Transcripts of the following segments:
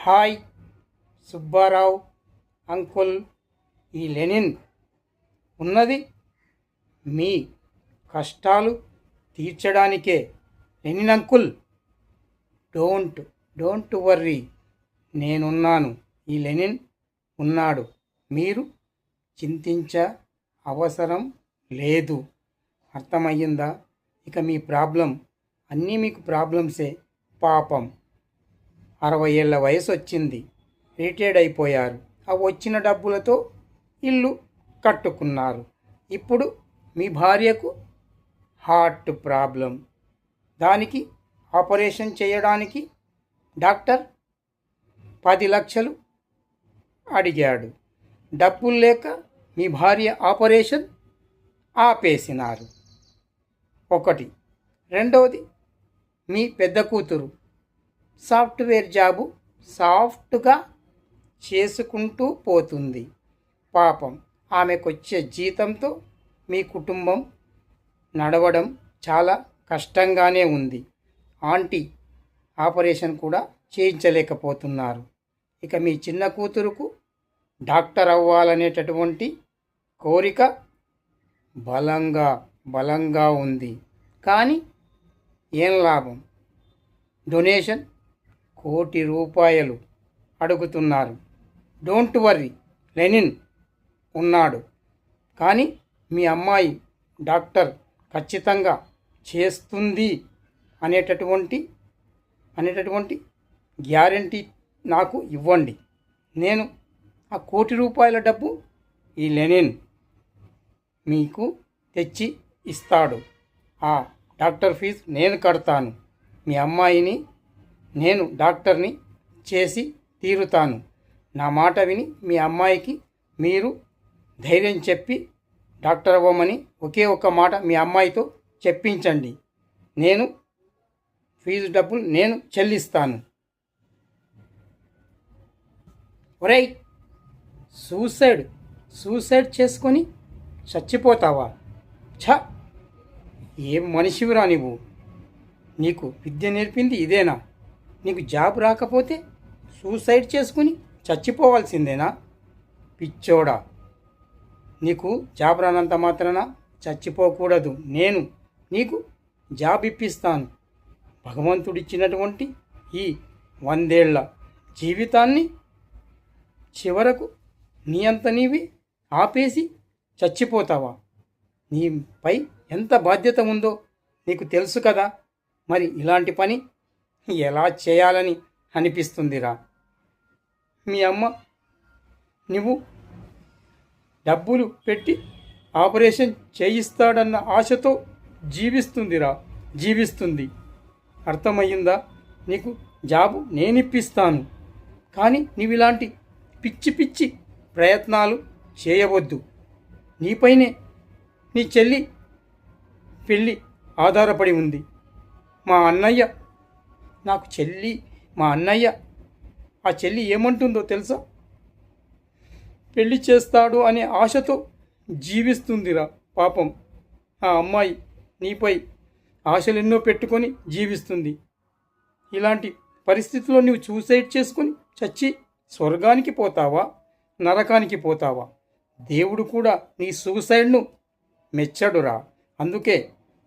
Hi Subbarao uncle. ఈ Lenin ఉన్నది మీ కష్టాలు తీర్చడానికే. లెనిన్ అంకుల్, డోంట్ వర్రీ, నేనున్నాను. ఈ లెనిన్ ఉన్నాడు. మీరు చింతించ అవసరం లేదు. అర్థమయ్యిందా? ఇక మీ ప్రాబ్లం అన్నీ మీకు ప్రాబ్లమ్సే. పాపం 60 ఏళ్ల వయసు వచ్చింది, రిటైర్డ్ అయిపోయారు. ఆ వచ్చిన డబ్బులతో ఇల్లు కట్టుకున్నారు. ఇప్పుడు మీ భార్యకు హార్ట్ ప్రాబ్లం. దానికి ఆపరేషన్ చేయడానికి డాక్టర్ 10 లక్షలు అడిగాడు. డబ్బులు లేక మీ భార్య ఆపరేషన్ ఆపేసినారు. ఒకటి. రెండవది, మీ పెద్ద కూతురు సాఫ్ట్వేర్ జాబు సాఫ్ట్గా చేసుకుంటూ పోతుంది. పాపం ఆమెకొచ్చే జీతంతో మీ కుటుంబం నడవడం చాలా కష్టంగానే ఉంది. ఆంటీ ఆపరేషన్ కూడా చేయించలేకపోతున్నారు. ఇక మీ చిన్న కూతురుకు డాక్టర్ అవ్వాలనేటటువంటి కోరిక బలంగా ఉంది. కానీ ఏం లాభం? డొనేషన్ ₹1,00,00,000 అడుగుతున్నారు. డోంట్ వర్రీ, లెనిన్ ఉన్నాడు. కానీ మీ అమ్మాయి డాక్టర్ ఖచ్చితంగా చేస్తుంది అనేటటువంటి గ్యారంటీ నాకు ఇవ్వండి. నేను ఆ ₹1,00,00,000 డబ్బు ఈ లెనిన్ మీకు తెచ్చి ఇస్తాడు. ఆ డాక్టర్ ఫీజు నేను కడతాను. మీ అమ్మాయిని నేను డాక్టర్ని చేసి తీరుతాను. నా మాట విని మీ అమ్మాయికి మీరు ధైర్యం చెప్పి డాక్టర్ అవ్వమని ఒకే ఒక్క మాట మీ అమ్మాయితో చెప్పించండి. నేను ఫీజు డబ్బులు నేను చెల్లిస్తాను. ఒరేయ్, సూసైడ్ చేసుకొని చచ్చిపోతావా? ఏం మనిషివిరా నువ్వు? నీకు విద్య నేర్పింది ఇదేనా? నీకు జాబ్ రాకపోతే సూసైడ్ చేసుకుని చచ్చిపోవాల్సిందేనా? పిచ్చోడా, నీకు జాబ్ రానంత మాత్రాన చచ్చిపోకూడదు. నేను నీకు జాబ్ ఇప్పిస్తాను. భగవంతుడిచ్చినటువంటి ఈ 100 ఏళ్ల జీవితాన్ని చివరకు నీ అంత నీవి ఆపేసి చచ్చిపోతావా? నీపై ఎంత బాధ్యత ఉందో నీకు తెలుసు కదా. మరి ఇలాంటి పని ఎలా చేయాలని అనిపిస్తుందిరా? మీ అమ్మ నువ్వు డబ్బులు పెట్టి ఆపరేషన్ చేయిస్తాడన్న ఆశతో జీవిస్తుంది. అర్థమయ్యిందా? నీకు జాబు నేనిప్పిస్తాను. కానీ నీవు ఇలాంటి పిచ్చి ప్రయత్నాలు చేయవద్దు. నీపైనే నీ చెల్లి పెళ్ళి ఆధారపడి ఉంది. మా అన్నయ్య ఆ చెల్లి ఏమంటుందో తెలుసా? పెళ్ళి చేస్తాడు అనే ఆశతో జీవిస్తుందిరా. పాపం ఆ అమ్మాయి నీపై ఆశలెన్నో పెట్టుకొని జీవిస్తుంది. ఇలాంటి పరిస్థితుల్లో నువ్వు సూసైడ్ చేసుకొని చచ్చి స్వర్గానికి పోతావా, నరకానికి పోతావా? దేవుడు కూడా నీ సూసైడ్ను మెచ్చడురా. అందుకే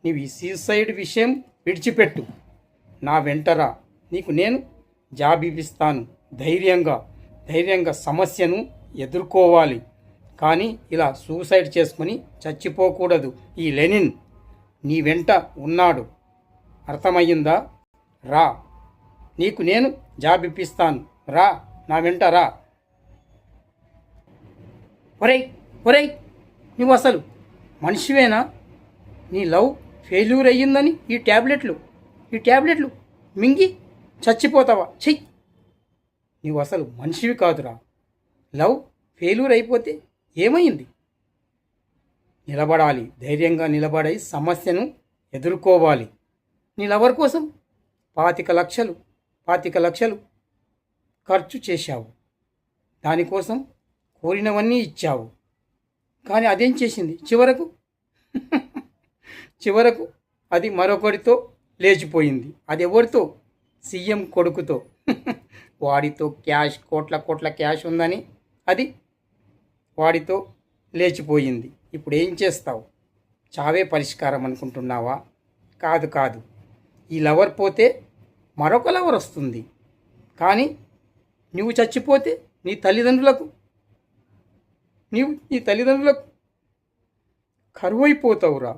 నీవు ఈ సూసైడ్ విషయం విడిచిపెట్టు. నా వెంటరా. నీకు నేను జాబ్ ఇప్పిస్తాను. ధైర్యంగా సమస్యను ఎదుర్కోవాలి. కానీ ఇలా సూసైడ్ చేసుకుని చచ్చిపోకూడదు. ఈ లెనిన్ నీ వెంట ఉన్నాడు. అర్థమయ్యిందా? రా, నీకు నేను జాబ్ ఇప్పిస్తాను. రా, నా వెంట రా. ఒరేయ్, నువ్వు అసలు మనిషివేనా? నీ లవ్ ఫెయిల్యూర్ అయ్యిందని ఈ ట్యాబ్లెట్లు మింగి చచ్చిపోతావా? చెయ్యి. నువ్వు అసలు మనిషివి కాదురా. లవ్ ఫెయిల్యూర్ అయిపోతే ఏమైంది? నిలబడాలి. ధైర్యంగా నిలబడి సమస్యను ఎదుర్కోవాలి. నీ లవర్ కోసం 25 లక్షలు ఖర్చు చేశావు. దానికోసం కోరినవన్నీ ఇచ్చావు. కానీ అదేం చేసింది? చివరకు అది మరొకరితో లేచిపోయింది. అది ఎవరితో? సీఎం కొడుకుతో. వాడితో క్యాష్ కోట్ల కోట్ల క్యాష్ ఉందని అది వాడితో లేచిపోయింది. ఇప్పుడు ఏం చేస్తావు? చావే పరిష్కారం అనుకుంటున్నావా? కాదు కాదు, ఈ లవర్ పోతే మరొక లవర్ వస్తుంది. కానీ నువ్వు చచ్చిపోతే నీ తల్లిదండ్రులకు కరువైపోతావురా.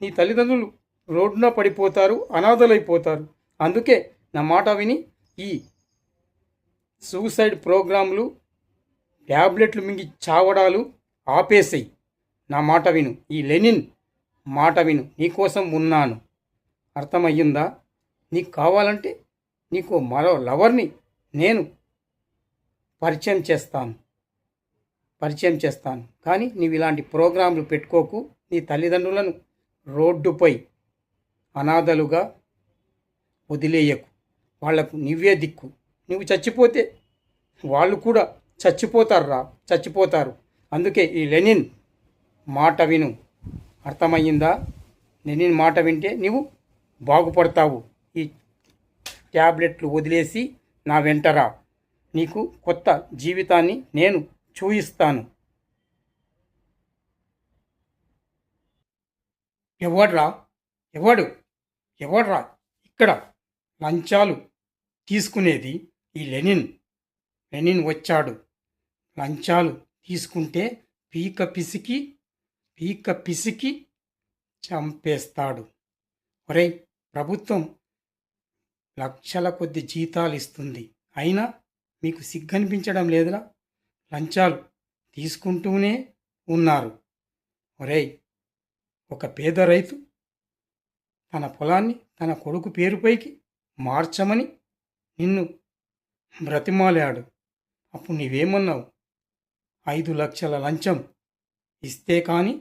నీ తల్లిదండ్రులు రోడ్డున పడిపోతారు, అనాథలైపోతారు. అందుకే నా మాట విని ఈ సూసైడ్ ప్రోగ్రాంలు, ట్యాబ్లెట్లు మింగి చావడాలు ఆపేసేయి. నా మాట విను, ఈ లెనిన్ మాట విను. నీకోసం ఉన్నాను. అర్థమయ్యిందా? నీకు కావాలంటే నీకు మరో లవర్ని నేను పరిచయం చేస్తాను. కానీ నీవు ఇలాంటి ప్రోగ్రాంలు పెట్టుకోకు. నీ తల్లిదండ్రులను రోడ్డుపై అనాథలుగా వదిలేయకు. వాళ్లకు నువ్వే దిక్కు. నువ్వు చచ్చిపోతే వాళ్ళు కూడా చచ్చిపోతారు. అందుకే ఈ లెనిన్ మాట విను. అర్థమయ్యిందా? లెనిన్ మాట వింటే నీవు బాగుపడతావు. ఈ ట్యాబ్లెట్లు వదిలేసి నా వెంటరా. నీకు కొత్త జీవితాన్ని నేను చూయిస్తాను. ఎవడ్రా ఇక్కడ లంచాలు తీసుకునేది? ఈ లెనిన్ వచ్చాడు. లంచాలు తీసుకుంటే పీక పిసికి చంపేస్తాడు. ఒరేయ్, ప్రభుత్వం లక్షల కొద్ది జీతాలు ఇస్తుంది. అయినా మీకు సిగ్గనిపించడం లేదురా? లంచాలు తీసుకుంటూనే ఉన్నారు. ఒరేయ్, ఒక పేద రైతు తన పొలాన్ని తన కొడుకు పేరుపైకి మార్చమని నిన్ను బ్రతిమాలాడు. అప్పుడు నీవేమన్నావు? 5 లక్షల లంచం ఇస్తే కానీ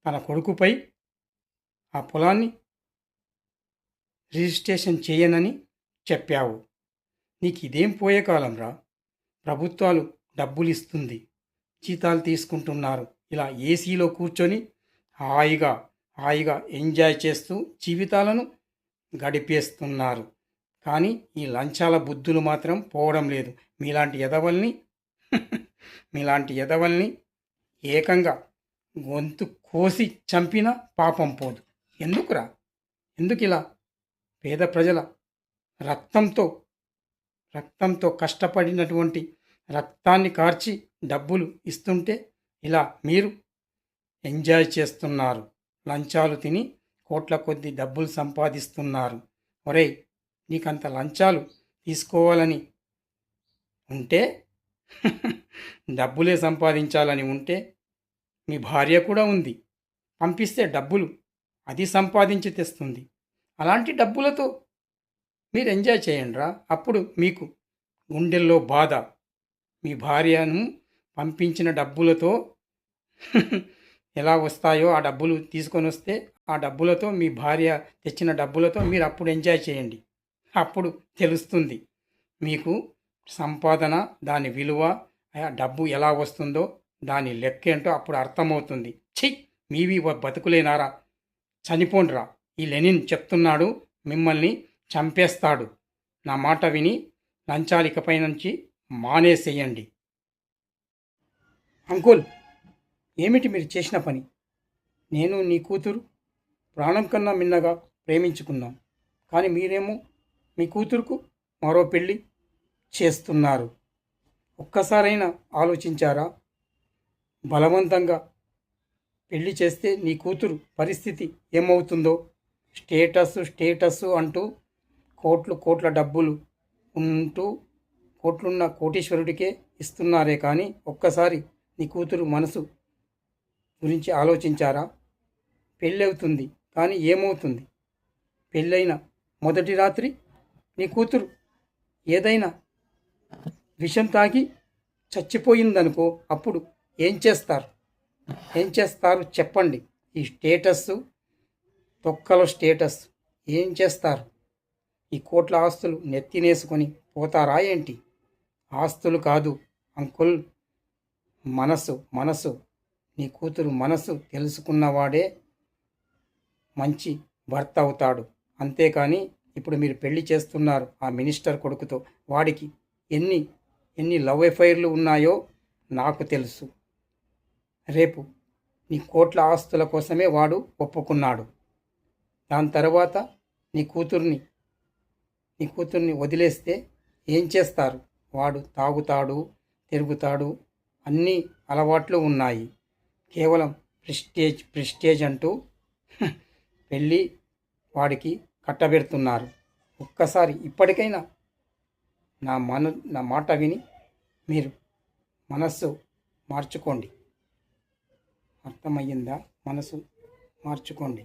తన కొడుకుపై ఆ పొలాన్ని రిజిస్ట్రేషన్ చేయనని చెప్పావు. నీకు ఇదేం పోయే కాలంరా? ప్రభుత్వాలు డబ్బులు ఇస్తుంది, జీతాలు తీసుకుంటున్నారు. ఇలా ఏసీలో కూర్చొని హాయిగా ఎంజాయ్ చేస్తూ జీవితాలను గడిపేస్తున్నారు. కానీ ఈ లంచాల బుద్ధులు మాత్రం పోవడం లేదు. మీలాంటి ఎదవల్ని ఏకంగా గొంతు కోసి చంపినా పాపం పోదు. ఎందుకు ఇలా పేద ప్రజల రక్తంతో కష్టపడినటువంటి రక్తాన్ని కార్చి డబ్బులు ఇస్తుంటే ఇలా మీరు ఎంజాయ్ చేస్తున్నారు. లంచాలు తిని కోట్ల కొద్ది డబ్బులు సంపాదిస్తున్నారు. ఒరేయ్, నీకంత లంచాలు తీసుకోవాలని ఉంటే డబ్బులే సంపాదించాలని ఉంటే మీ భార్య కూడా ఉంది. పంపిస్తే డబ్బులు అది సంపాదించి తెస్తుంది. అలాంటి డబ్బులతో మీరు ఎంజాయ్ చేయండిరా. అప్పుడు మీకు గుండెల్లో బాధ. మీ భార్యను పంపించిన డబ్బులతో ఎలా వస్తాయో ఆ డబ్బులు తీసుకొని వస్తే ఆ డబ్బులతో మీ భార్య తెచ్చిన డబ్బులతో మీరు అప్పుడు ఎంజాయ్ చేయండి. అప్పుడు తెలుస్తుంది మీకు సంపాదన, దాని విలువ, డబ్బు ఎలా వస్తుందో దాని లెక్క ఏంటో అప్పుడు అర్థమవుతుంది. మీవి బతుకులేనారా? చనిపోండిరా. ఈ లెనిన్ చెప్తున్నాడు, మిమ్మల్ని చంపేస్తాడు. నా మాట విని లంచాలు ఇకపై నుంచి మానేసేయండి. అంకుల్, ఏమిటి మీరు చేసిన పని? నేను నీ కూతురు ప్రాణం కన్నా మిన్నగా ప్రేమించుకున్నాం. కానీ మీరేమో మీ కూతురుకు మరో పెళ్ళి చేస్తున్నారు. ఒక్కసారైనా ఆలోచించారా? బలవంతంగా పెళ్లి చేస్తే నీ కూతురు పరిస్థితి ఏమవుతుందో? స్టేటస్ అంటూ కోట్ల డబ్బులు ఉంటూ కోట్లున్న కోటీశ్వరుడికే ఇస్తున్నారే కానీ ఒక్కసారి నీ కూతురు మనసు గురించి ఆలోచించారా? పెళ్ళి అవుతుంది కానీ ఏమవుతుంది? పెళ్ళైన మొదటి రాత్రి నీ కూతురు ఏదైనా విషం తాగి చచ్చిపోయిందనుకో, అప్పుడు ఏం చేస్తారు చెప్పండి? ఈ తొక్కలో స్టేటస్ ఏం చేస్తారు? ఈ కోట్ల ఆస్తులు నెత్తినేసుకొని పోతారా ఏంటి? ఆస్తులు కాదు అంకుల్, మనసు. నీ కూతురు మనసు తెలుసుకున్నవాడే మంచి భర్త అవుతాడు. అంతేకాని ఇప్పుడు మీరు పెళ్లి చేస్తున్నారు ఆ మినిస్టర్ కొడుకుతో. వాడికి ఎన్ని ఎన్ని లవ్ ఎఫైర్లు ఉన్నాయో నాకు తెలుసు. రేపు నీ కోట్ల ఆస్తుల కోసమే వాడు ఒప్పుకున్నాడు. దాని తర్వాత నీ కూతుర్ని నీ కూతుర్ని వదిలేస్తే ఏం చేస్తారు? వాడు తాగుతాడు, తిరుగుతాడు, అన్ని అలవాట్లు ఉన్నాయి. కేవలం ప్రెస్టేజ్ అంటూ పెళ్ళి వాడికి కట్టబెడుతున్నారు. ఒక్కసారి ఇప్పటికైనా నా మాట విని మీరు మనస్సు మార్చుకోండి. అర్థమయ్యిందా? మనసు మార్చుకోండి.